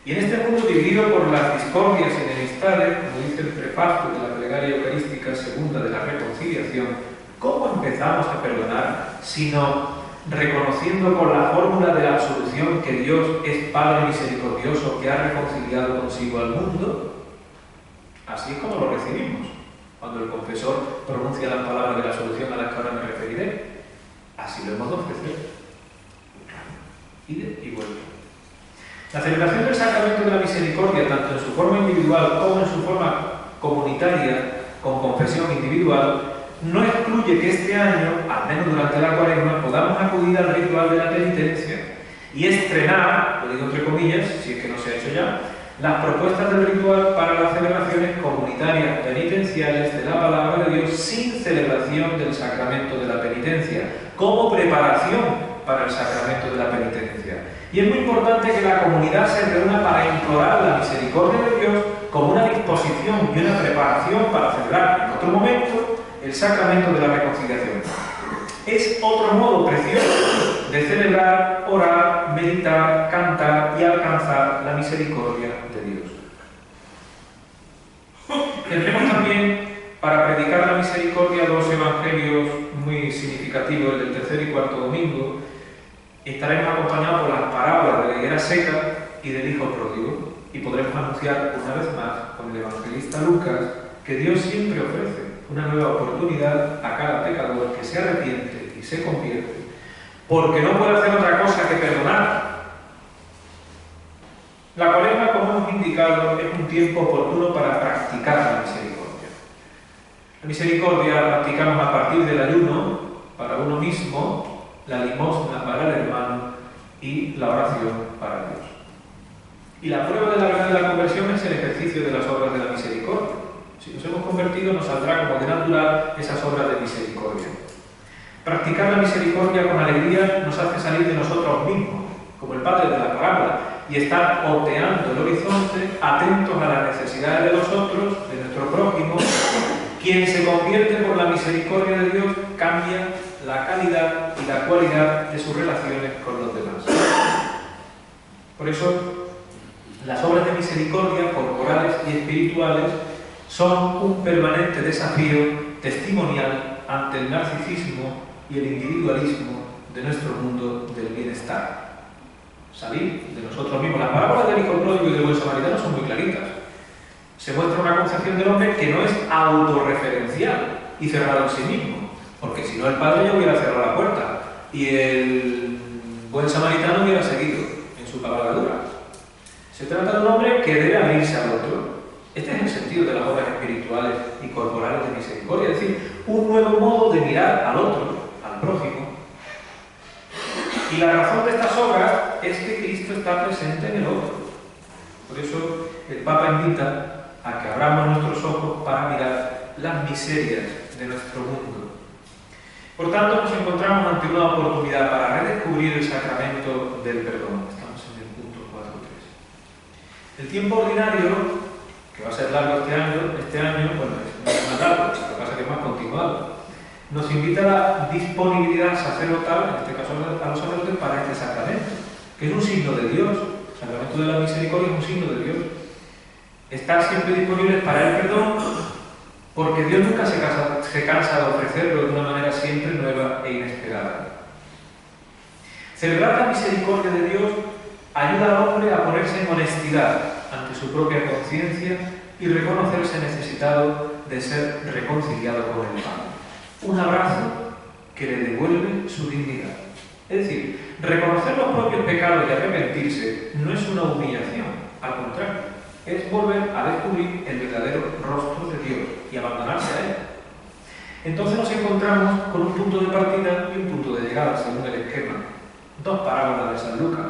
B: Y en este mundo dividido por las discordias y enemistades, como dice el prefacio de la plegaria eucarística segunda de la reconciliación, ¿cómo empezamos a perdonar sino reconociendo con la fórmula de la absolución que Dios es Padre misericordioso que ha reconciliado consigo al mundo? Así es como lo recibimos, cuando el confesor pronuncia las palabras de la absolución a las que ahora me referiré. Así lo hemos de ofrecer. Ida y vuelta. La celebración del sacramento de la misericordia, tanto en su forma individual como en su forma comunitaria, con confesión individual, no excluye que este año, al menos durante la Cuaresma, podamos acudir al ritual de la penitencia y estrenar, lo digo entre comillas, si es que no se ha hecho ya, las propuestas del ritual para las celebraciones comunitarias penitenciales de la palabra de Dios sin celebración del sacramento de la penitencia, como preparación para el sacramento de la penitencia. Y es muy importante que la comunidad se reúna para implorar la misericordia de Dios como una disposición y una preparación para celebrar en otro momento el sacramento de la reconciliación. Es otro modo precioso de celebrar, orar, meditar, cantar y alcanzar la misericordia de Dios. Tendremos también, para predicar la misericordia, dos evangelios muy significativos, el del tercer y cuarto domingo. Estaremos acompañados por las parábolas de la higuera seca y del hijo pródigo, y podremos anunciar una vez más con el evangelista Lucas que Dios siempre ofrece una nueva oportunidad a cada pecador que se arrepiente y se convierte, porque no puede hacer otra cosa que perdonar. La Cuaresma, como hemos indicado, es un tiempo oportuno para practicar la misericordia. La misericordia la practicamos a partir del ayuno para uno mismo, la limosna para el hermano y la oración para Dios. Y la prueba de la verdad de la conversión es el ejercicio de las obras de la misericordia. Si nos hemos convertido, nos saldrá como de natural esas obras de misericordia. Practicar la misericordia con alegría nos hace salir de nosotros mismos, como el padre de la parábola, y estar oteando el horizonte, atentos a las necesidades de los otros, de nuestro prójimo. Quien se convierte por la misericordia de Dios cambia la calidad y la cualidad de sus relaciones con los demás. Por eso, las obras de misericordia corporales y espirituales son un permanente desafío testimonial ante el narcisismo y el individualismo de nuestro mundo del bienestar. Salir de nosotros mismos. Las parábolas del hijo pródigo y del buen samaritano son muy claritas. Se muestra una concepción del hombre que no es autorreferencial y cerrado en sí mismo, porque si no el padre ya hubiera cerrado la puerta y el buen samaritano hubiera seguido en su cabalgadura. Se trata de un hombre que debe abrirse al otro. Este es el sentido de las obras espirituales y corporales de misericordia, es decir, un nuevo modo de mirar al otro, al prójimo. Y la razón de estas obras es que Cristo está presente en el otro. Por eso el Papa invita a que abramos nuestros ojos para mirar las miserias de nuestro mundo. Por tanto, nos encontramos ante una oportunidad para redescubrir el sacramento del perdón. Estamos en el punto 4.3. El tiempo ordinario, que va a ser largo este año, bueno, es más largo, lo que pasa es que es más continuado, nos invita a la disponibilidad sacerdotal, en este caso a los sacerdotes, para este sacramento, que es un signo de Dios. El sacramento de la misericordia es un signo de Dios. Estar siempre disponibles para el perdón, porque Dios nunca se cansa de ofrecerlo de una manera siempre nueva e inesperada. Celebrar la misericordia de Dios ayuda al hombre a ponerse en honestidad ante su propia conciencia y reconocerse necesitado de ser reconciliado con el Padre. Un abrazo que le devuelve su dignidad. Es decir, reconocer los propios pecados y arrepentirse no es una humillación, al contrario, es volver a descubrir el verdadero rostro de Dios y abandonarse a Él. Entonces nos encontramos con un punto de partida y un punto de llegada, según el esquema. Dos parábolas de San Lucas,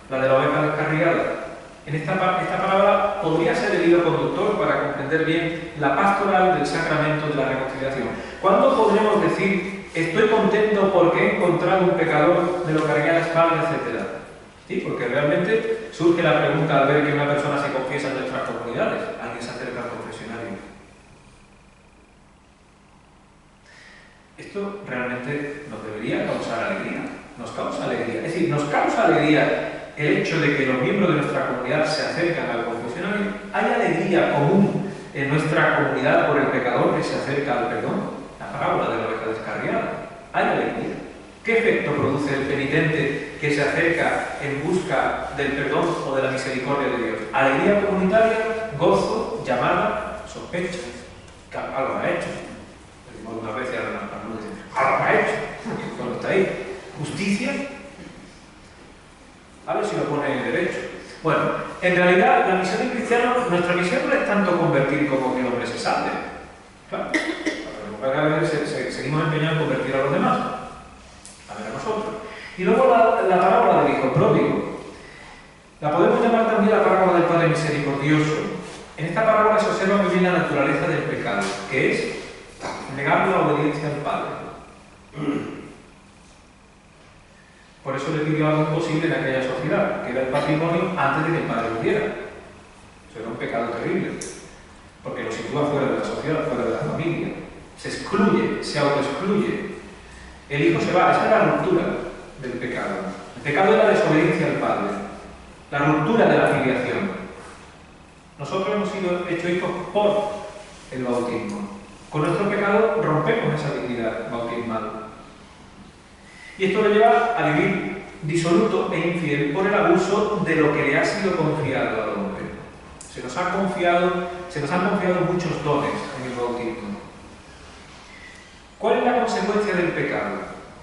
B: la de la oveja descarriada. En esta parábola podría ser el hilo conductor para comprender bien la pastoral del sacramento de la reconciliación. ¿Cuándo podremos decir, estoy contento porque he encontrado un pecador, me lo cargué a la espalda, etcétera? Sí, porque realmente surge la pregunta al ver que una persona se confiesa en nuestras comunidades. Alguien se acerca al confesionario. Esto realmente nos debería causar alegría. Nos causa alegría. Es decir, nos causa alegría el hecho de que los miembros de nuestra comunidad se acercan al confesionario. ¿Hay alegría común en nuestra comunidad por el pecador que se acerca al perdón? La parábola de la oveja descarriada. ¿Hay alegría? ¿Qué efecto produce el penitente que se acerca en busca del perdón o de la misericordia de Dios? Alegría comunitaria, gozo, llamada, sospecha. Algo ha hecho. Decimos algunas veces a las personas, algo ha hecho. Cuando está ahí. Justicia. A ver si lo pone en derecho. Bueno, en realidad la misión del cristiano, nuestra misión no es tanto convertir como que el hombre se salve. Claro. A veces seguimos empeñados en convertir a los demás. A ver a nosotros. Y luego la parábola del hijo pródigo. La podemos llamar también la parábola del Padre Misericordioso. En esta parábola se observa muy bien la naturaleza del pecado, que es negar la obediencia al Padre. Por eso le pidió algo imposible en aquella sociedad, que era el patrimonio antes de que el Padre muriera. Eso era un pecado terrible, porque lo sitúa fuera de la sociedad, fuera de la familia. Se excluye, se autoexcluye. El hijo se va, esa es la ruptura del pecado. El pecado es la desobediencia al Padre, la ruptura de la filiación. Nosotros hemos sido hechos hijos por el bautismo. Con nuestro pecado rompemos esa dignidad bautismal. Y esto le lleva a vivir disoluto e infiel por el abuso de lo que le ha sido confiado al hombre. Se nos han confiado muchos dones en el bautismo. ¿Cuál es la consecuencia del pecado?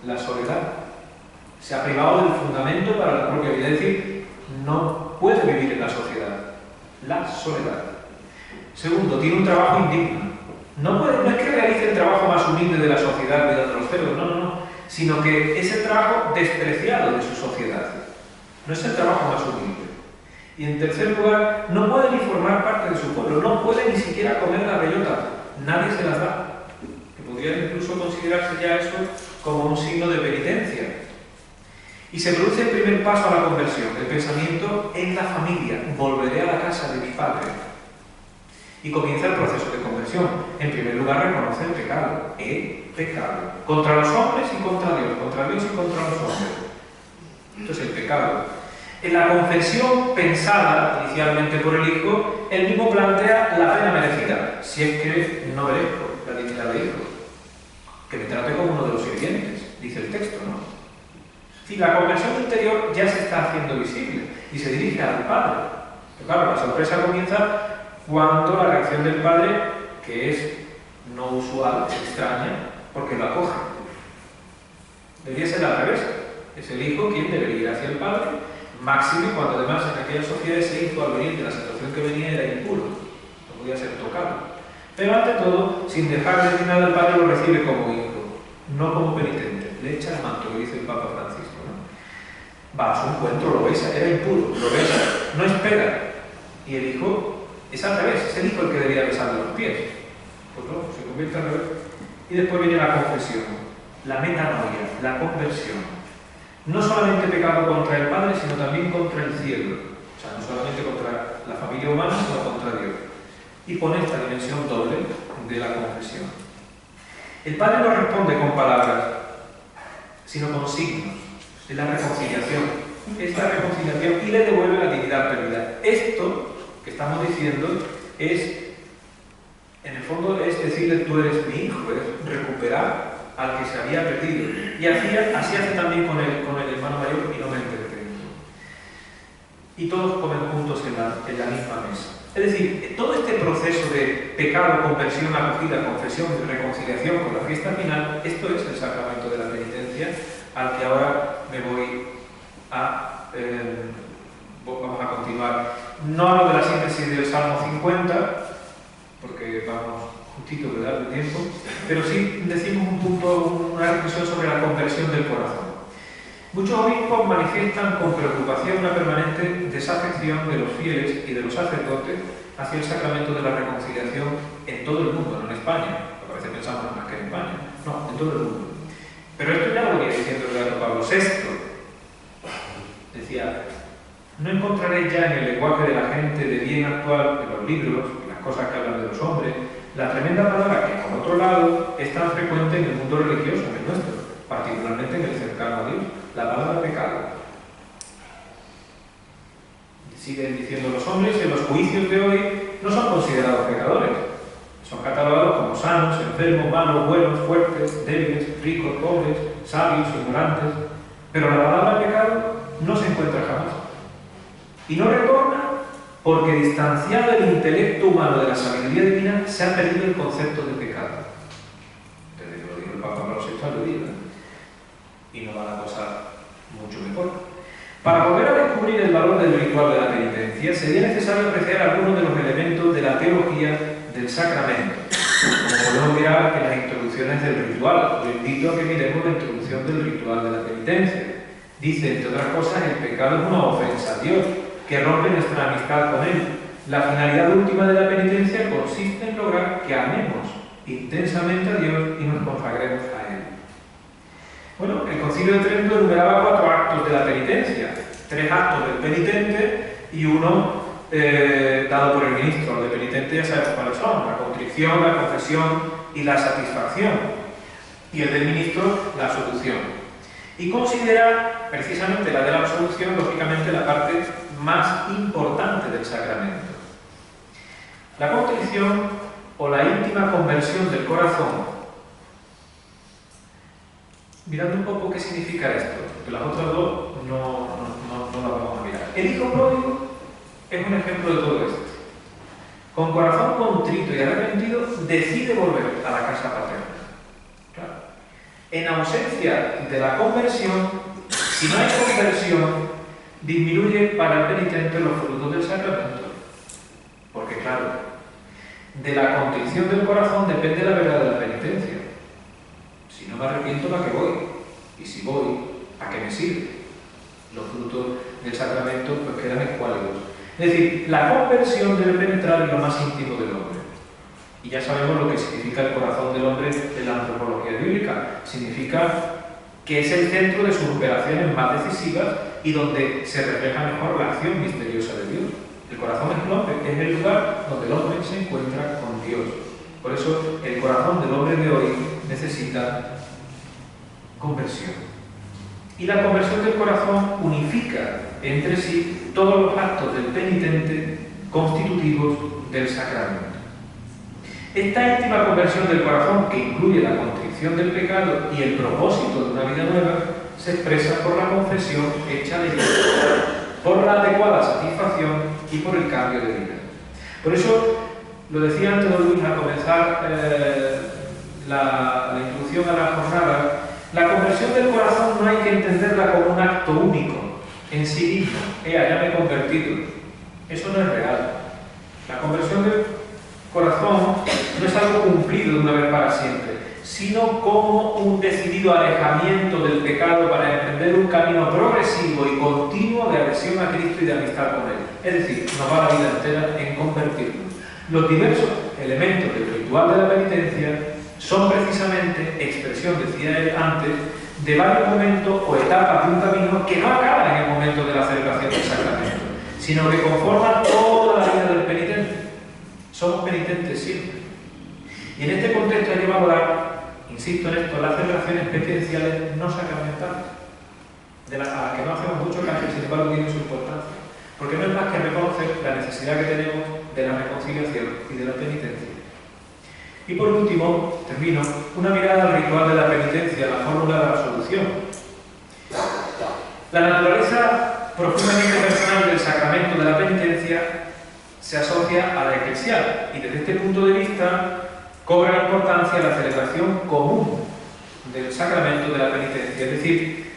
B: La soledad. Se ha privado del fundamento para la propia vida, es decir, no puede vivir en la sociedad. La soledad. Segundo, tiene un trabajo indigno. No es que realice el trabajo más humilde de la sociedad cuidando los cerdos, no, sino que es el trabajo despreciado de su sociedad. No es el trabajo más humilde. Y en tercer lugar, no puede ni formar parte de su pueblo, no puede ni siquiera comer la bellota, nadie se las da. Que podría incluso considerarse ya eso como un signo de penitencia. Y se produce el primer paso a la conversión, el pensamiento en la familia, volveré a la casa de mi padre. Y comienza el proceso de conversión. En primer lugar, reconoce el pecado. He pecado. Contra los hombres y contra Dios y contra los hombres. Esto es el pecado. En la confesión pensada inicialmente por el Hijo, él mismo plantea la pena merecida, si es que no merezco la dignidad de hijo. que me trate como uno de los sirvientes, dice el texto, ¿no? Si la conversión interior ya se está haciendo visible y se dirige al Padre. Pero claro, la sorpresa comienza cuando la reacción del Padre, que es no usual, es extraña, porque lo acoge. Debería ser al revés. Es el Hijo quien debería ir hacia el Padre, máxime cuando además en aquella sociedad ese hijo al venir de la situación que venía era impuro, no podía ser tocado. Pero ante todo, sin dejar de nada, el Padre lo recibe como hijo, no como penitente. Le echa el manto, que dice el Papa Francisco, ¿no? Va a su encuentro, lo besa, era impuro, lo besa, no espera. Y el Hijo es al revés, es el Hijo el que debería besarle los pies. Pues no, se convierte al revés. Y después viene la confesión, la metanoia, la conversión. No solamente pecado contra el Padre, sino también contra el cielo. O sea, no solamente contra la familia humana, sino contra Dios. Y pone esta dimensión doble de la confesión. El Padre no responde con palabras, sino con signos. Es la reconciliación. Es la reconciliación y le devuelve la dignidad perdida. Esto que estamos diciendo es, en el fondo, es decirle: tú eres mi hijo, es recuperar al que se había perdido. Y así hace también con el hermano mayor, y no me entretengo. Y todos comen juntos en la misma mesa. Es decir, todo este proceso de pecado, conversión, acogida, confesión, reconciliación con la fiesta final, esto es el sacramento de la penitencia, al que ahora me voy a... vamos a continuar. No hablo de la síntesis del Salmo 50, porque vamos justito de darle tiempo, pero sí decimos un punto, una reflexión sobre la conversión del corazón. Muchos obispos manifiestan con preocupación una permanente desafección de los fieles y de los sacerdotes hacia el sacramento de la reconciliación en todo el mundo, no en España, porque a veces pensamos más que en España, no, en todo el mundo. Pero esto ya lo venía diciendo el beato Pablo VI. Decía: no encontraréis ya en el lenguaje de la gente de bien actual, en los libros, en las cosas que hablan de los hombres, la tremenda palabra que, por otro lado, es tan frecuente en el mundo religioso, en el nuestro, particularmente en el cercano a Dios, la palabra pecado. Siguen diciendo los hombres que los juicios de hoy no son considerados pecadores. Son catalogados como sanos, enfermos, malos, buenos, fuertes, débiles, ricos, pobres, sabios, ignorantes. Pero la palabra pecado no se encuentra jamás. Y no retorna porque, distanciado el intelecto humano de la sabiduría divina, se ha perdido el concepto de pecado. Desde que lo dijo el Papa Pablo VI al día, y no va la cosa mucho mejor. Para volver a descubrir el valor del ritual de la penitencia, sería necesario apreciar algunos de los elementos de la teología del sacramento. Como podemos mirar en las introducciones del ritual, os invito a que miremos la introducción del ritual de la penitencia. Dice, entre otras cosas, el pecado es una ofensa a Dios, que rompe nuestra amistad con Él. La finalidad última de la penitencia consiste en lograr que amemos intensamente a Dios y nos consagremos a Él. Bueno, el Concilio de Trento enumeraba 4 actos de la penitencia, 3 actos del penitente y uno dado por el ministro. Los de penitente ya sabemos cuáles son: la contrición, la confesión y la satisfacción. Y el del ministro, la absolución. Y considera precisamente la de la absolución, lógicamente, la parte más importante del sacramento. La contrición o la íntima conversión del corazón. Mirando un poco qué significa esto, porque las otras dos no las vamos a mirar. El hijo pródigo es un ejemplo de todo esto. Con corazón contrito y arrepentido decide volver a la casa paterna. Claro. En ausencia de la conversión, si no hay conversión, disminuye para el penitente los frutos del sacramento. Porque claro, de la contrición del corazón depende la verdad de la penitencia. Si no me arrepiento, ¿para qué voy? Y si voy, ¿a qué me sirve? Los frutos del sacramento pues quedan escuálidos. Es decir, la conversión debe penetrar en lo más íntimo del hombre. Y ya sabemos lo que significa el corazón del hombre en la antropología bíblica. Significa que es el centro de sus operaciones más decisivas y donde se refleja mejor la acción misteriosa de Dios. El corazón del hombre es el lugar donde el hombre se encuentra con Dios. Por eso el corazón del hombre de hoy necesita conversión. Y la conversión del corazón unifica entre sí todos los actos del penitente constitutivos del sacramento. Esta íntima conversión del corazón, que incluye la contrición concepción del pecado y el propósito de una vida nueva se expresa por la confesión hecha de Dios, por la adecuada satisfacción y por el cambio de vida. Por eso, lo decía antes don Luis al comenzar la introducción a la jornada, la conversión del corazón no hay que entenderla como un acto único en sí mismo. Ya me he convertido. Eso no es real. La conversión del corazón no es algo cumplido de una vez para siempre, sino como un decidido alejamiento del pecado para emprender un camino progresivo y continuo de adhesión a Cristo y de amistad con Él. Es decir, nos va la vida entera en convertirnos. Los diversos elementos del ritual de la penitencia son precisamente expresión, decía él antes, de varios momentos o etapas de un camino que no acaban en el momento de la celebración del sacramento, sino que conforman toda la vida del penitente. Somos penitentes siempre. Y en este contexto hay que valorar, insisto en esto, las celebraciones penitenciales no sacramentales, a las que no hacemos mucho caso y sin embargo tienen su importancia, porque no es más que reconocer la necesidad que tenemos de la reconciliación y de la penitencia. Y por último, termino, una mirada al ritual de la penitencia, la fórmula de la absolución. La naturaleza profundamente personal del sacramento de la penitencia se asocia a la eclesial y desde este punto de vista cobra importancia la celebración común del sacramento de la penitencia, es decir,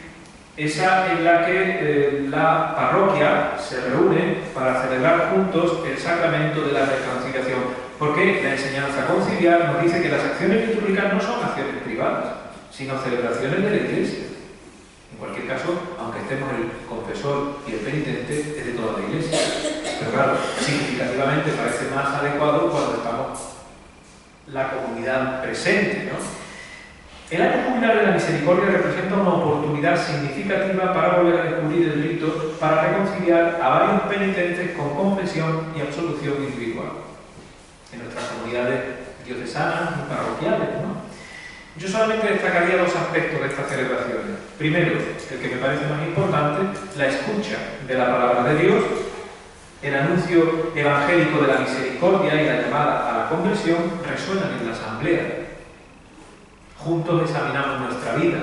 B: esa en la que la parroquia se reúne para celebrar juntos el sacramento de la reconciliación. Porque la enseñanza conciliar nos dice que las acciones litúrgicas no son acciones privadas, sino celebraciones de la Iglesia. En cualquier caso, aunque estemos el confesor y el penitente, es de toda la Iglesia. Pero claro, significativamente parece más adecuado cuando estamos la comunidad presente, ¿no? El año jubilar de la misericordia representa una oportunidad significativa para volver a descubrir el rito para reconciliar a varios penitentes con confesión y absolución individual en nuestras comunidades diocesanas y parroquiales, ¿no? Yo solamente destacaría dos aspectos de estas celebraciones. Primero, el que me parece más importante, la escucha de la palabra de Dios, el anuncio evangélico de la misericordia y la llamada a la conversión resuenan en la asamblea. Juntos examinamos nuestra vida.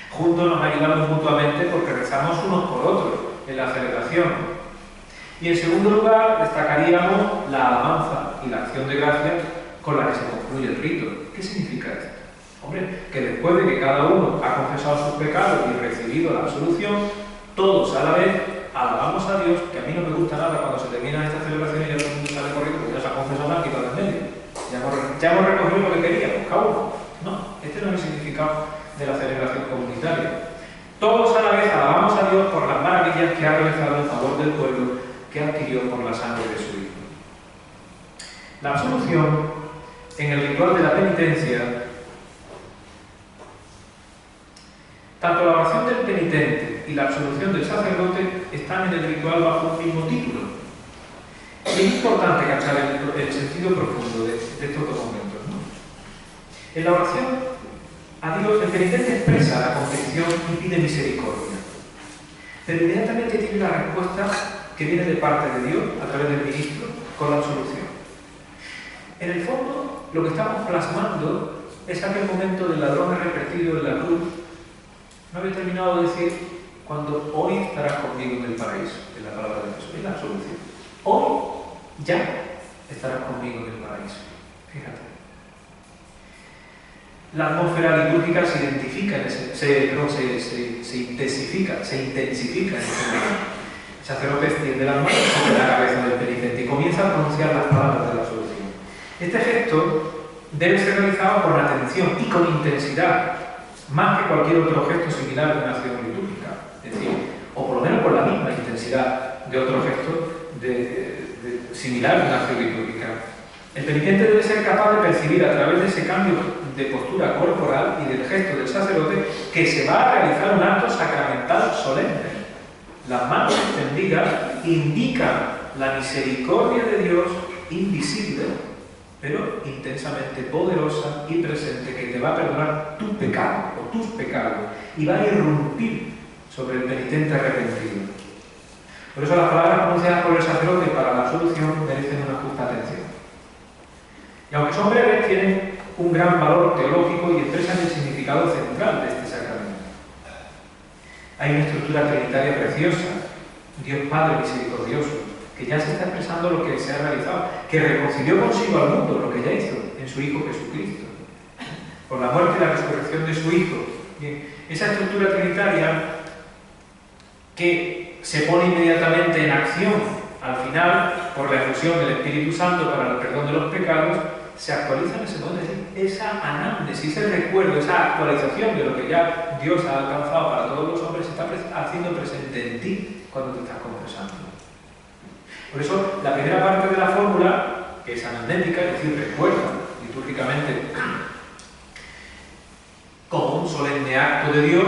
B: Juntos nos ayudamos mutuamente porque rezamos unos por otros en la celebración. Y en segundo lugar, destacaríamos la alabanza y la acción de gracias con la que se concluye el rito. ¿Qué significa esto? Hombre, que después de que cada uno ha confesado sus pecados y recibido la absolución, todos a la vez alabamos a Dios, que a mí no me gusta nada cuando se terminan estas celebraciones y ya todo el mundo sale corriendo porque ya se ha confesado la quitado en medio. Ya hemos recogido lo que queríamos, cada uno. No, este no es el significado de la celebración comunitaria. Todos a la vez alabamos a Dios por las maravillas que ha realizado en favor del pueblo que adquirió por la sangre de su Hijo. La absolución, en el ritual de la penitencia, tanto la oración del penitente y la absolución del sacerdote están en el ritual bajo un mismo título. Y es importante cachar el sentido profundo de estos dos momentos, ¿no? En la oración a Dios, el penitente expresa la contrición y pide misericordia, pero inmediatamente tiene la respuesta que viene de parte de Dios a través del ministro con la absolución. En el fondo, lo que estamos plasmando es aquel momento del ladrón arrepentido en la cruz. No había terminado de decir, cuando hoy estarás conmigo en el paraíso, en la palabra de Jesús, es la absolución. Hoy ya estarás conmigo en el paraíso. Fíjate. La atmósfera litúrgica se identifica, se intensifica en ese momento. El sacerdote extiende las manos sobre la cabeza del penitente y comienza a pronunciar las palabras de la absolución. Este gesto debe ser realizado con atención y con intensidad, más que cualquier otro gesto similar de una acción litúrgica. Es decir, o por lo menos con la misma intensidad de otro gesto similar de una acción litúrgica. El penitente debe ser capaz de percibir a través de ese cambio de postura corporal y del gesto del sacerdote que se va a realizar un acto sacramental solemne. Las manos extendidas indican la misericordia de Dios invisible, pero intensamente poderosa y presente, que te va a perdonar tu pecado o tus pecados y va a irrumpir sobre el penitente arrepentido. Por eso las palabras pronunciadas por el sacerdote para la absolución merecen una justa atención. Y aunque son breves, tienen un gran valor teológico y expresan el significado central de este sacramento. Hay una estructura trinitaria preciosa, Dios Padre misericordioso, que ya se está expresando lo que se ha realizado, que reconcilió consigo al mundo, lo que ya hizo en su Hijo Jesucristo, por la muerte y la resurrección de su Hijo. Bien, esa estructura trinitaria que se pone inmediatamente en acción al final por la efusión del Espíritu Santo para el perdón de los pecados, se actualiza en ese momento. Es decir, esa anámnesis, ese recuerdo, esa actualización de lo que ya Dios ha alcanzado para todos los hombres se está haciendo presente en ti cuando te estás confesando. Por eso, la primera parte de la fórmula, que es anamnética, es decir, recuerda litúrgicamente como un solemne acto de Dios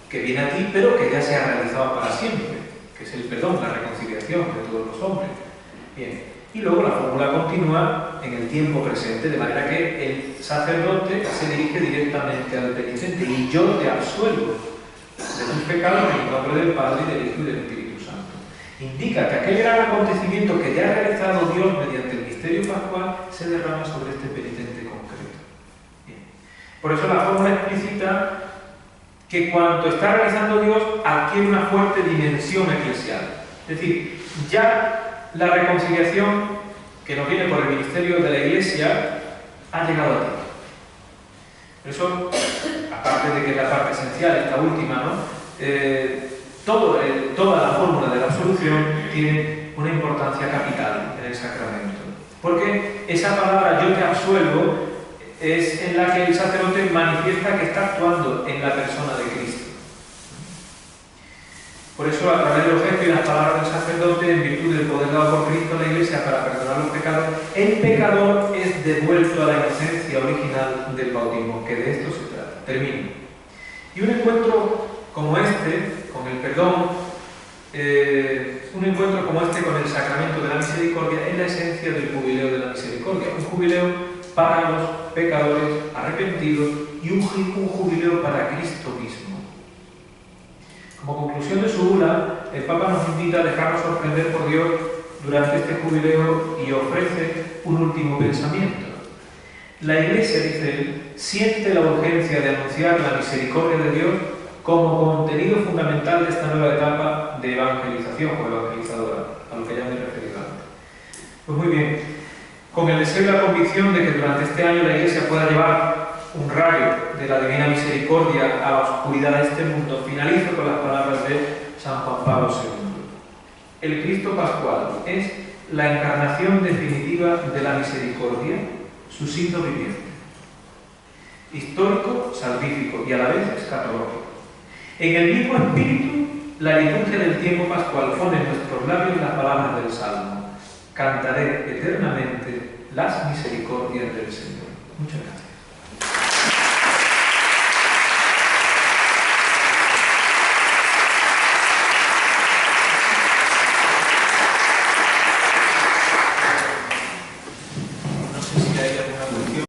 B: que viene a ti, pero que ya se ha realizado para siempre, que es el perdón, la reconciliación de todos los hombres. Bien, y luego la fórmula continúa en el tiempo presente, de manera que el sacerdote se dirige directamente al penitente: y yo te absuelvo de tus pecados en el nombre del Padre, y del Hijo y del Espíritu Santo. Indica que aquel gran acontecimiento que ya ha realizado Dios mediante el misterio pascual se derrama sobre este penitente concreto. Bien. Por eso la fórmula explícita que cuanto está realizando Dios adquiere una fuerte dimensión eclesial. Es decir, ya la reconciliación que nos viene por el ministerio de la Iglesia ha llegado a ti. Por eso, aparte de que es la parte esencial, esta última, ¿no? Toda la fórmula de la absolución tiene una importancia capital en el sacramento. Porque esa palabra "yo te absuelvo" es en la que el sacerdote manifiesta que está actuando en la persona de Cristo. Por eso, a través de los gestos y las palabras del sacerdote, en virtud del poder dado por Cristo a la Iglesia para perdonar los pecados, el pecador es devuelto a la inocencia original del bautismo, que de esto se trata. Termino. Y un encuentro como este, con el perdón, un encuentro como este con el sacramento de la misericordia es la esencia del jubileo de la misericordia. Un jubileo para los pecadores arrepentidos y un jubileo para Cristo mismo. Como conclusión de su bula, el Papa nos invita a dejarnos sorprender por Dios durante este jubileo y ofrece un último pensamiento. La Iglesia, dice él, siente la urgencia de anunciar la misericordia de Dios como contenido fundamental de esta nueva etapa de evangelización o evangelizadora, a lo que ya me he referido antes. Pues muy bien, con el deseo y la convicción de que durante este año la Iglesia pueda llevar un rayo de la divina misericordia a la oscuridad de este mundo, finalizo con las palabras de San Juan Pablo II. El Cristo pascual es la encarnación definitiva de la misericordia, su signo viviente, histórico, salvífico y a la vez escatológico. En el mismo espíritu, la liturgia del tiempo pascual pone en nuestros labios las palabras del Salmo: cantaré eternamente las misericordias del Señor. Muchas gracias.